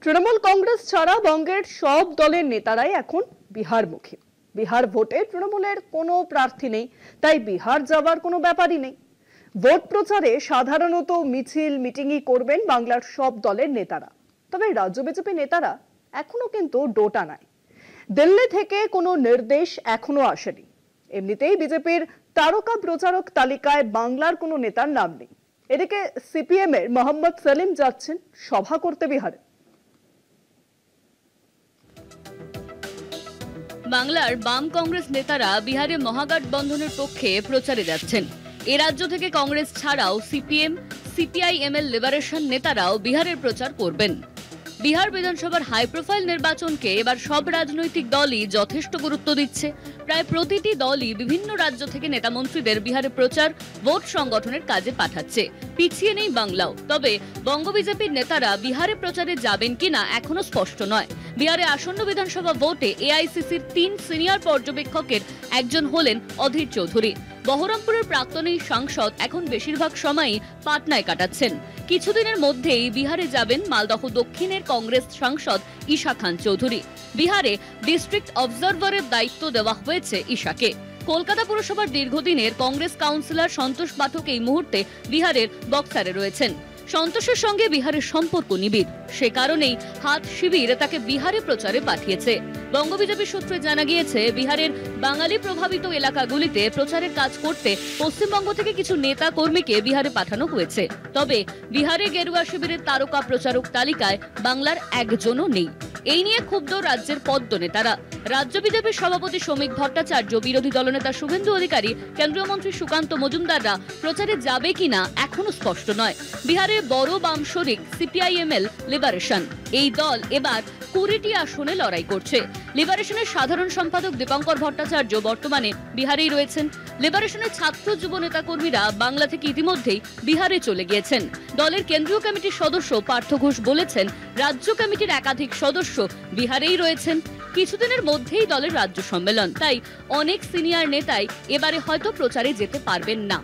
তৃণমূল কংগ্রেস ছাড়া বঙ্গের সব দলের নেতারাই এখন বিহারমুখী। বিহার ভোটে তৃণমূলের কোনো প্রার্থী নেই, তাই বিহার যাওয়ার কোনো ব্যাপারই নেই। ভোট প্রচারে সাধারণত মিছিল মিটিংই করবেন বাংলার সব দলের নেতারা। তবে রাজ্য বিজেপি নেতারা এখনো কিন্তু ডোটা নাই। দিল্লি থেকে কোনো নির্দেশ এখনো আসেনি। এমনিতেই বিজেপির তারকা প্রচারক তালিকায় বাংলার কোনো নেতার নাম নেই। এদিকে সিপিএম এর মোহাম্মদ সেলিম যাচ্ছেন সভা করতে বিহারে। বাংলার বাম কংগ্রেস নেতারা বিহারে মহাগঠবন্ধনের পক্ষে প্রচারে যাচ্ছেন। এ রাজ্য থেকে কংগ্রেস ছাড়াও সিপিএম, সিপিআইএমএল লিবারেশন নেতারাও বিহারের প্রচার করবেন। বিহার বিধানসভার হাই প্রোফাইল নির্বাচনকে এবার সব রাজনৈতিক দলই যথেষ্ট গুরুত্ব দিচ্ছে। প্রায় প্রতিটি দলই বিভিন্ন রাজ্য থেকে নেতামন্ত্রীদের বিহারে প্রচার, ভোট সংগঠনের কাজে পাঠাচ্ছে। পিছিয়ে নেই বাংলাও। তবে বঙ্গ বিজেপির নেতারা বিহারে প্রচারে যাবেন কিনা এখনো স্পষ্ট নয়। বিহারে আসন্ন বিধানসভা ভোটে এআইসিসির 3 সিনিয়র পর্যবেক্ষকের একজন হলেন অধীর চৌধুরী। বহরমপুরের প্রাক্তন এই সাংসদ এখন বেশিরভাগ সময়ই পাটনায় কাটাচ্ছেন। কিছুদিনের মধ্যেই বিহারে যাবেন মালদহ দক্ষিণের কংগ্রেস সাংসদ ঈশা খান চৌধুরী। বিহারে ডিস্ট্রিক্ট অবজারভারের দায়িত্ব দেওয়া হয়েছে ঈশাকে। কলকাতা পুরসভার দীর্ঘদিনের কংগ্রেস কাউন্সিলর সন্তোষ পাঠক এই মুহূর্তে বিহারের বক্সারে রয়েছেন। সন্তোষের সঙ্গে বিহারের সম্পর্ক নিবিড়, সে কারণেই হাত শিবির তাকে বিহারে প্রচারে পাঠিয়েছে। বঙ্গ বিজেপি সূত্রে জানা গিয়েছে, বিহারের বাঙালি প্রভাবিত এলাকাগুলিতে প্রচারের কাজ করতে পশ্চিমবঙ্গ থেকে কিছু নেতা কর্মীকে বিহারে পাঠানো হয়েছে। তবে বিহারে গেরুয়া শিবিরের তারকা প্রচারক তালিকায় বাংলার একজনও নেই। এই নিয়ে ক্ষুব্ধ রাজ্যের পদ্ম নেতারা। রাজ্য বিজেপির সভাপতি শ্রমিক ভট্টাচার্য, বিরোধী দলনেতা শুভেন্দু অধিকারী, কেন্দ্রীয় মন্ত্রী সুকান্ত মজুমদাররা প্রচারে যাবে কিনা এখনো স্পষ্ট নয়। বিহারে বড় বাম শরিক সিপিআইএমএল লিবারেশন, এই দল এবার 20টি আসনে লড়াই করছে। লিবারেশনের সাধারণ সম্পাদক দীপঙ্কর ভট্টাচার্য বর্তমানে বিহারেই রয়েছেন। লিবারেশনের ছাত্র যুব নেতাকর্মীরা বাংলা থেকে ইতিমধ্যেই বিহারে চলে গিয়েছেন। দলের কেন্দ্রীয় কমিটির সদস্য পার্থ ঘোষ বলেছেন, রাজ্য কমিটির একাধিক সদস্য বিহারেই রয়েছেন। কিছুদিনের মধ্যেই দলের রাজ্য সম্মেলন, তাই অনেক সিনিয়র নেতাই এবারে হয়তো প্রচারে যেতে পারবেন না।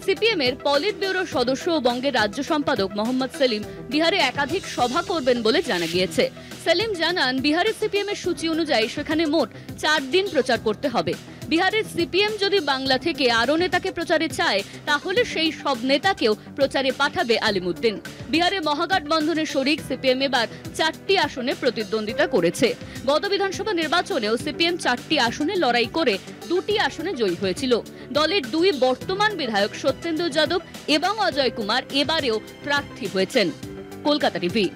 সিপিএম এর পলিট ব্যুরোর সদস্য ও বঙ্গের রাজ্য সম্পাদক মোহাম্মদ সেলিম বিহারে একাধিক সভা করবেন বলে জানা গিয়েছে। সেলিম জানান, বিহারের সিপিএম এর সূচি অনুযায়ী সেখানে মোট 4 দিন প্রচার করতে হবে। বিহারের সিপিএম যদি বাংলা থেকে আরো নেতাকে প্রচারে চায়, তাহলে সেই সব নেতাকেও প্রচারে পাঠাবে আলিমুদ্দিন। বিহারে মহাগঠবন্ধনের শরিক সিপিএম এবার 4টি আসনে প্রতিদ্বন্দ্বিতা করেছে। গত বিধানসভা নির্বাচনেও সিপিএম 4টি আসনে লড়াই করে 2টি আসনে জয়ী হয়েছিল। দলের 2 বর্তমান বিধায়ক সত্যেন্দু যাদব এবং অজয় কুমার এবারেও প্রার্থী হয়েছেন। কলকাতা টিভি।